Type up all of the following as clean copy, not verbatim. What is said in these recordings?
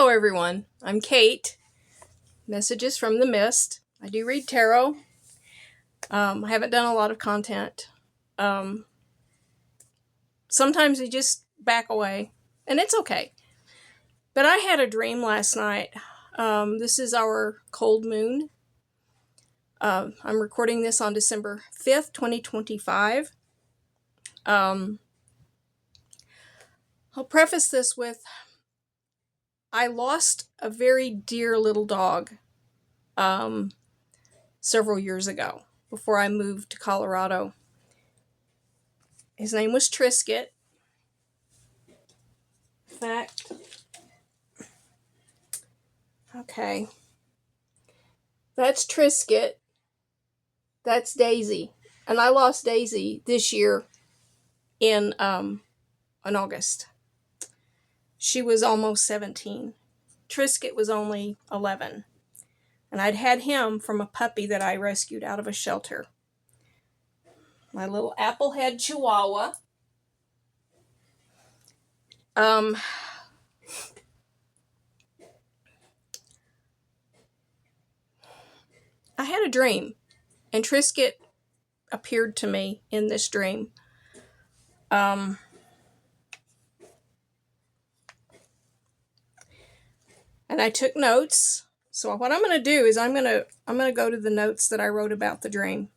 Hello everyone, I'm Kate. Messages from the Mist. I do read tarot. I haven't done a lot of content. Sometimes I just back away, and it's okay. But I had a dream last night. This is our cold moon. I'm recording this on December 5th, 2025. I'll preface this with I lost a very dear little dog several years ago before I moved to Colorado. His name was Trisket. In fact, okay, that's Trisket. That's Daisy. And I lost Daisy this year in August. She was almost 17. Trisket was only 11. And I'd had him from a puppy that I rescued out of a shelter. My little applehead chihuahua. I had a dream, and Trisket appeared to me in this dream. And I took notes. So what I'm going to do is I'm going to go to the notes that I wrote about the dream.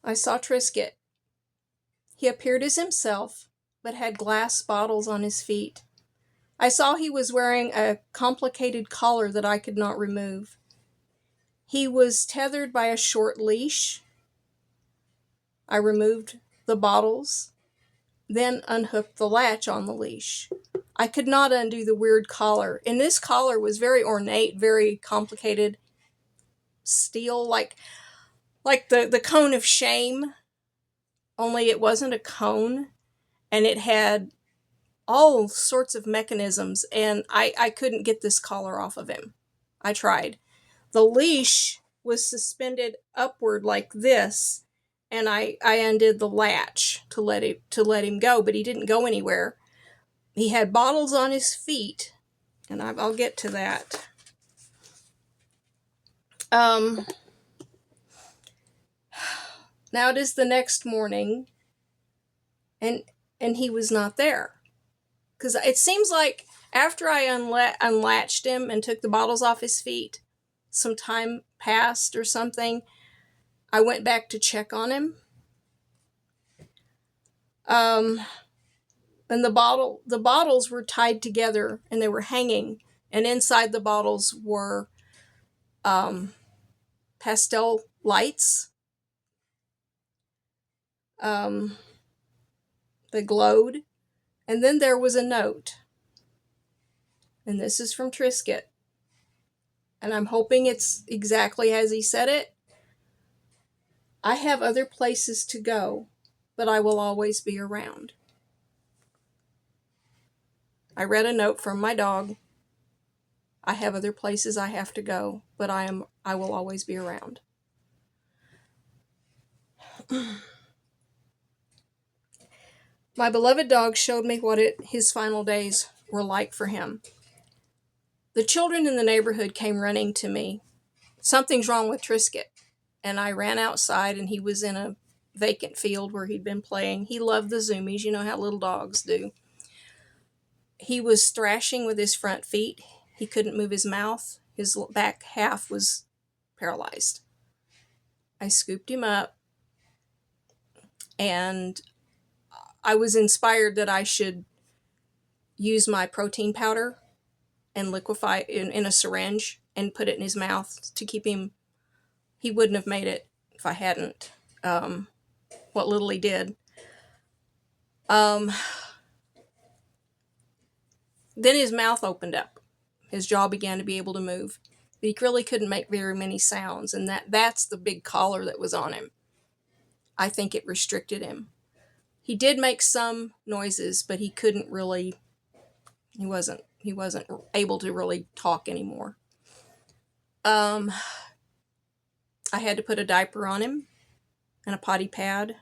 I saw Trisket. He appeared as himself, but had glass bottles on his feet. I saw he was wearing a complicated collar that I could not remove. He was tethered by a short leash. I removed the bottles, then unhooked the latch on the leash. I could not undo the weird collar. And this collar was very ornate, very complicated. Steel, like the cone of shame, only it wasn't a cone, and it had all sorts of mechanisms, and I couldn't get this collar off of him. I tried. The leash was suspended upward like this, and I undid the latch to let him go, but he didn't go anywhere. He had bottles on his feet, and I'll get to that. Now it is the next morning, and he was not there. Because it seems like after I unlatched him and took the bottles off his feet, some time passed or something. I went back to check on him. And the bottles were tied together and they were hanging. And inside the bottles were pastel lights. They glowed. And then there was a note. And this is from Trisket. And I'm hoping it's exactly as he said it. I have other places to go, but I will always be around. I read a note from my dog. I have other places I have to go, but I will always be around. My beloved dog showed me what his final days were like for him. The children in the neighborhood came running to me. Something's wrong with Trisket. And I ran outside, and he was in a vacant field where he'd been playing. He loved the zoomies. You know how little dogs do. He was thrashing with his front feet. He couldn't move his mouth. His back half was paralyzed. I scooped him up, and I was inspired that I should use my protein powder and liquefy in a syringe and put it in his mouth to keep him. He wouldn't have made it if I hadn't. What little he did. Then his mouth opened up. His jaw began to be able to move. But he really couldn't make very many sounds. And that's the big collar that was on him. I think it restricted him. He did make some noises, but he couldn't really, he wasn't able to really talk anymore. I had to put a diaper on him and a potty pad.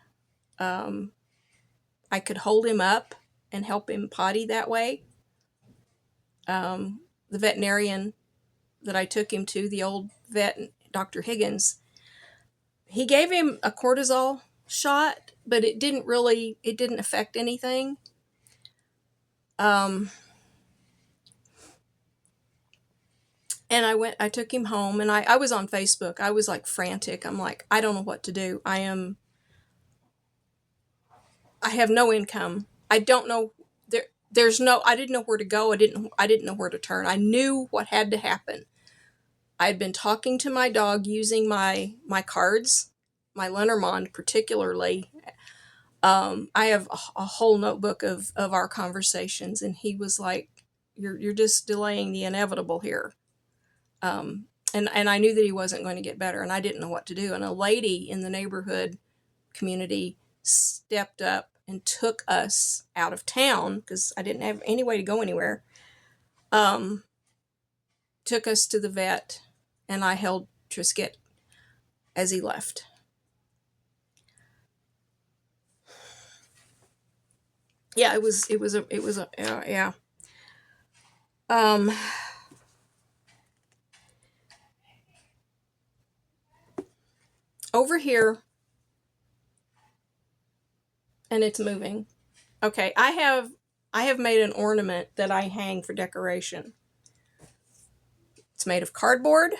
I could hold him up and help him potty that way. The veterinarian that I took him to, the old vet, Dr. Higgins, he gave him a cortisol shot, but it didn't affect anything. And I took him home, and I was on Facebook. I was like frantic. I'm like, I don't know what to do. I have no income. I don't know. I didn't know where to go. I didn't know where to turn. I knew what had to happen. I'd been talking to my dog using my cards, my Lenormand particularly. I have a whole notebook of our conversations, and he was like, you're just delaying the inevitable here. And I knew that he wasn't going to get better, and I didn't know what to do. And a lady in the neighborhood community stepped up and took us out of town because I didn't have any way to go anywhere. Took us to the vet, and I held Trisket as he left. Yeah, it was yeah. Over here, and it's moving. Okay, I have made an ornament that I hang for decoration. It's made of cardboard,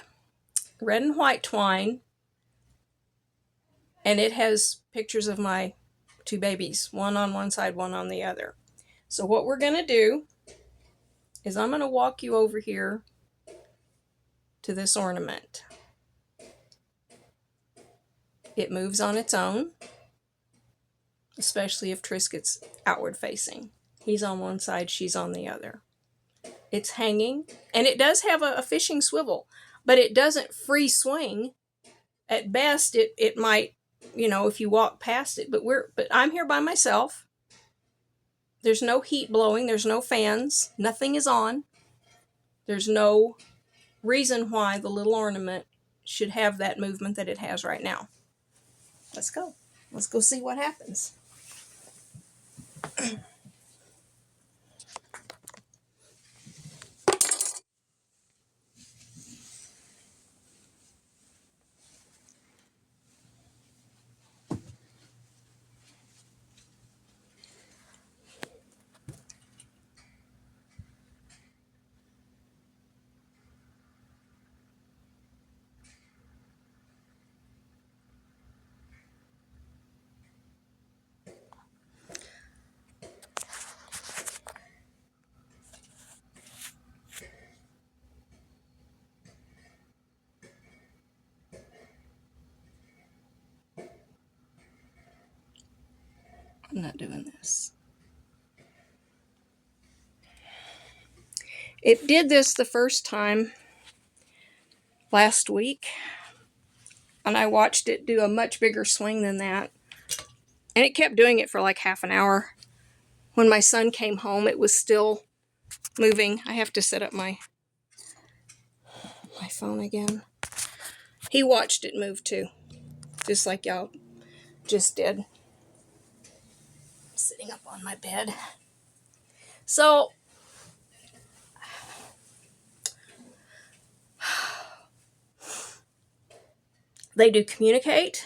red and white twine, and it has pictures of my two babies, one on one side, one on the other. So what we're going to do is I'm going to walk you over here to this ornament. It moves on its own, especially if Trisket's outward facing. He's on one side, she's on the other. It's hanging, and it does have a fishing swivel, but it doesn't free swing. At best, it might, if you walk past it, but I'm here by myself. There's no heat blowing, there's no fans, nothing is on. There's no reason why the little ornament should have that movement that it has right now. Let's go. Let's go see what happens. I'm not doing this. It did this the first time last week, and I watched it do a much bigger swing than that. And it kept doing it for like half an hour. When my son came home, it was still moving. I have to set up my phone again. He watched it move too, just like y'all just did. I'm sitting up on my bed. So they do communicate.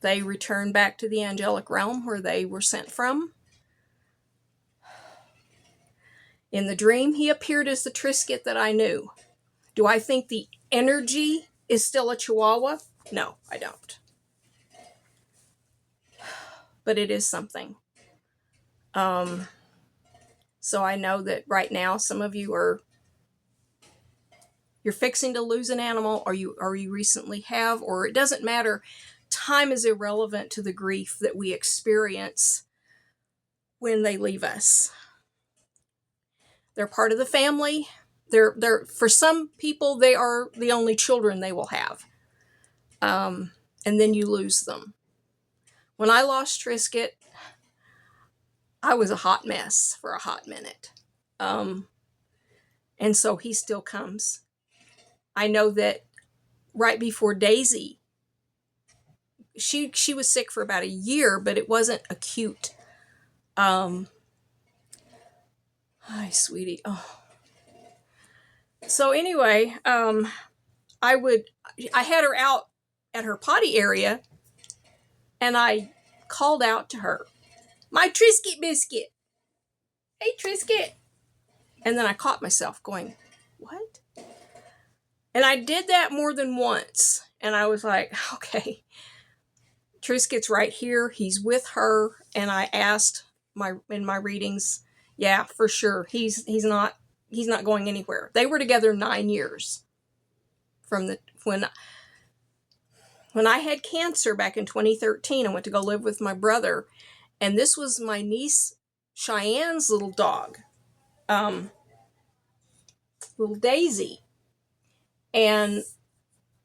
They return back to the angelic realm where they were sent from. In the dream, he appeared as the Trisket that I knew. Do I think the energy is still a Chihuahua? No, I don't. But it is something. So I know that right now some of you you're fixing to lose an animal, or you recently have, or it doesn't matter. Time is irrelevant to the grief that we experience when they leave us. They're part of the family. They're for some people, they are the only children they will have. And then you lose them. When I lost Trisket, I was a hot mess for a hot minute. And so he still comes. I know that right before Daisy. She was sick for about a year, but it wasn't acute. Hi, sweetie. Oh. So anyway, I had her out at her potty area, and I called out to her, "My Trisket biscuit. Hey, Trisket." And then I caught myself going, "What?" And I did that more than once. And I was like, okay, Trisket's right here. He's with her. And I asked in my readings, yeah, for sure. He's not going anywhere. They were together 9 years from when I had cancer back in 2013. I went to go live with my brother, and this was my niece Cheyenne's little dog, little Daisy. And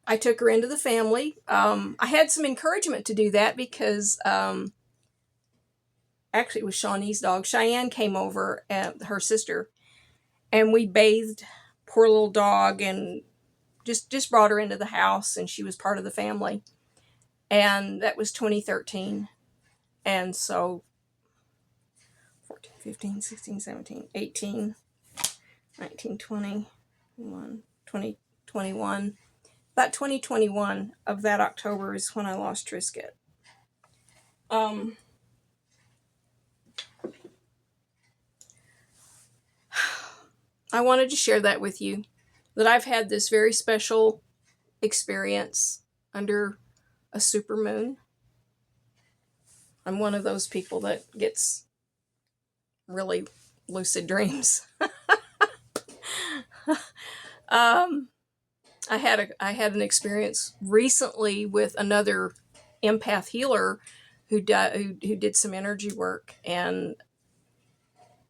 I took her into the family. I had some encouragement to do that because actually it was Shawnee's dog. Cheyenne came over, her sister, and we bathed poor little dog and just brought her into the house, and she was part of the family. And that was 2013. And so 14, 15, 16, 17, 18, 19, 20, 21, 20, 21. About 2021 of that October is when I lost Trisket. I wanted to share that with you, that I've had this very special experience under a supermoon. I'm one of those people that gets really lucid dreams. I had an experience recently with another empath healer who did some energy work, and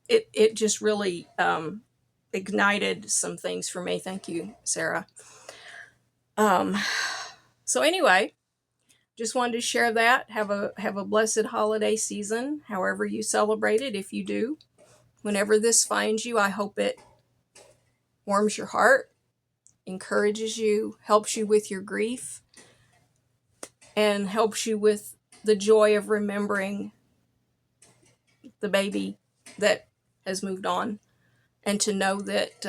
it just really ignited some things for me. Thank you, Sarah. So anyway, just wanted to share that. Have a blessed holiday season, however you celebrate it. If you do, whenever this finds you, I hope it warms your heart, encourages you, helps you with your grief, and helps you with the joy of remembering the baby that has moved on, and to know that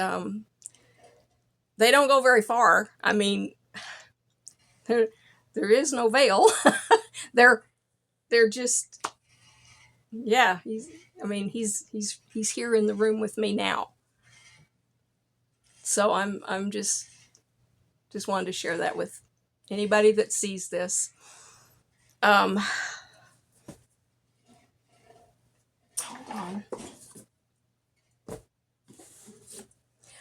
they don't go very far. I mean, there is no veil. they're just, yeah. He's here in the room with me now. So I'm just wanted to share that with anybody that sees this. Hold on.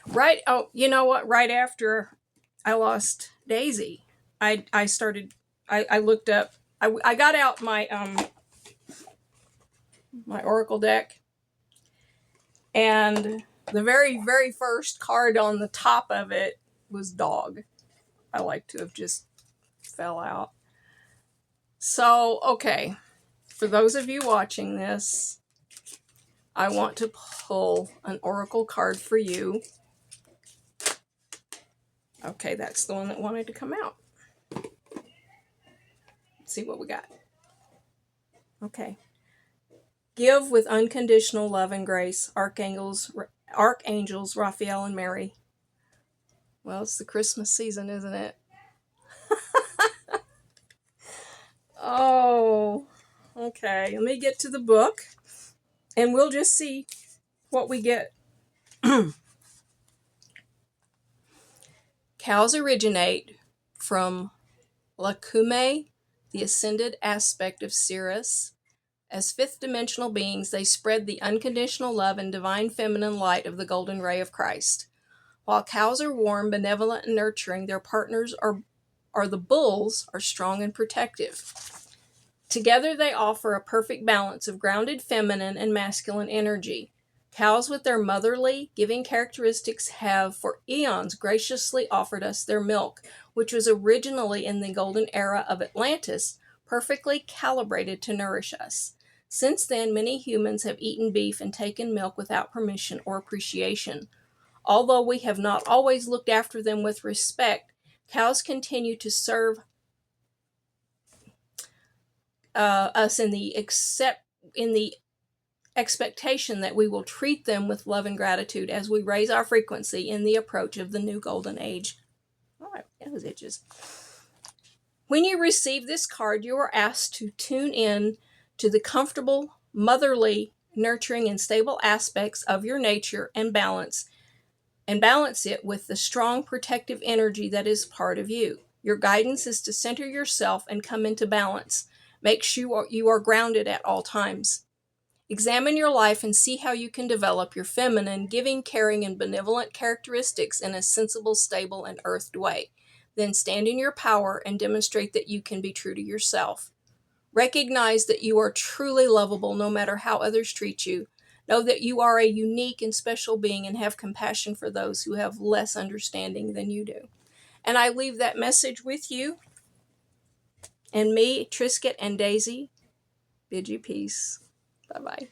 Right. Oh, you know what? Right after I lost Daisy, I looked up, I got out my my oracle deck, and the very, very first card on the top of it was dog. I like to have just fell out. So, okay, for those of you watching this, I want to pull an oracle card for you. Okay, that's the one that wanted to come out. Let's see what we got. Okay. Give with unconditional love and grace, archangels Raphael and Mary. Well, it's the Christmas season, isn't it? Oh, okay. Let me get to the book, and we'll just see what we get. Cows originate from Lacume, the ascended aspect of Sirius. As fifth-dimensional beings, they spread the unconditional love and divine feminine light of the golden ray of Christ. While cows are warm, benevolent, and nurturing, their partners the bulls are strong and protective. Together they offer a perfect balance of grounded feminine and masculine energy. Cows with their motherly, giving characteristics have for eons graciously offered us their milk, which was originally in the golden era of Atlantis, perfectly calibrated to nourish us. Since then, many humans have eaten beef and taken milk without permission or appreciation. Although we have not always looked after them with respect, Cows continue to serve us in the expectation that we will treat them with love and gratitude as we raise our frequency in the approach of the new golden age. All right, those itches. When you receive this card, you are asked to tune in to the comfortable, motherly, nurturing, and stable aspects of your nature and balance it with the strong protective energy that is part of you. Your guidance is to center yourself and come into balance. Make sure you are grounded at all times. Examine your life and see how you can develop your feminine, giving, caring, and benevolent characteristics in a sensible, stable, and earthed way. Then stand in your power and demonstrate that you can be true to yourself. Recognize that you are truly lovable no matter how others treat you. Know that you are a unique and special being and have compassion for those who have less understanding than you do. And I leave that message with you. And me, Trisket, and Daisy bid you peace. Bye-bye.